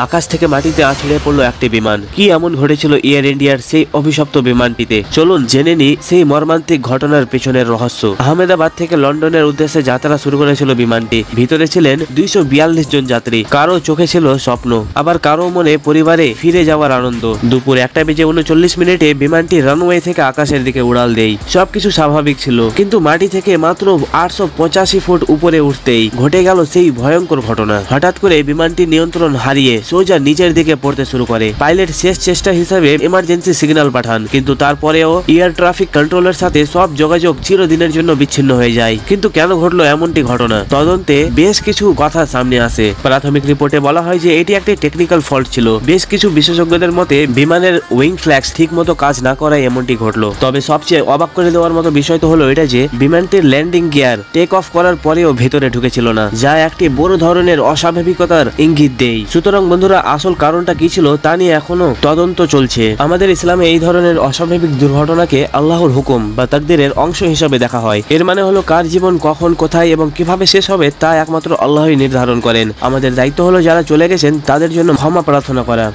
আকাশ থেকে মাটিতে আছড়ে পড়লো একটি বিমান। কি এমন ঘটেছিল এয়ার ইন্ডিয়ার সেই অভিশপ্ত বিমানটিতে? চলুন জেনে নি সেই মর্মান্তিক ঘটনার পেছনের রহস্য। আহমেদাবাদ থেকে লন্ডনের উদ্দেশ্যে যাত্রা শুরু করেছিল বিমানটি। ভিতরে ছিলেন 242 জন যাত্রী। কারো চোখে ছিল স্বপ্ন, আবার কারো মনে পরিবারে ফিরে যাওয়ার আনন্দ। দুপুর 1:39 বিমানটি রানওয়ে থেকে আকাশের দিকে উড়াল দেয়। সবকিছু স্বাভাবিক ছিল, কিন্তু মাটি থেকে মাত্র 885 ফুট উপরে উঠতেই ঘটে গেল সেই ভয়ঙ্কর ঘটনা। হঠাৎ করে বিমানটি নিয়ন্ত্রণ হারিয়ে সোজা নিচের দিকে পড়তে শুরু করে। পাইলট শেষ চেষ্টা হিসাবে এমার্জেন্সি সিগন্যাল পাঠান, কিন্তু তারপরেও এয়ার ট্রাফিক কন্ট্রোলের সাথে সব যোগাযোগ চিরদিনের জন্য বিচ্ছিন্ন হয়ে যায়। কিন্তু কেন ঘটলো এমনটি ঘটনা? তদন্তে বেশ কিছু কথা সামনে আসে। প্রাথমিক রিপোর্টে বলা হয় যে এটি একটি টেকনিক্যাল ফল্ট ছিল। বেশ কিছু বিশেষজ্ঞদের মতে বিমানের উইং ফ্ল্যাক্স ঠিক মতো কাজ না করায় এমনটি ঘটলো। তবে সবচেয়ে অবাক করে দেওয়ার মতো বিষয় তো হলো এটা যে বিমানটির ল্যান্ডিং গিয়ার টেক অফ করার পরেও ভেতরে ঢুকেছিল না, যা একটি বড় ধরনের অস্বাভাবিকতার ইঙ্গিত দেয়। সুতরাং বন্ধুরা, আসল কারণটা কি ছিল তা নিয়ে এখনো তদন্ত চলছে। আমাদের ইসলামে এই ধরনের অস্বাভাবিক দুর্ঘটনাকে আল্লাহর হুকুম বা তাকদীরের অংশ হিসেবে দেখা হয়। এর মানে হলো কার জীবন কখন, কোথায় এবং কিভাবে শেষ হবে তা একমাত্র আল্লাহই নির্ধারণ করেন। আমাদের দায়িত্ব হলো যারা চলে গেছেন তাদের জন্য ক্ষমা প্রার্থনা করা।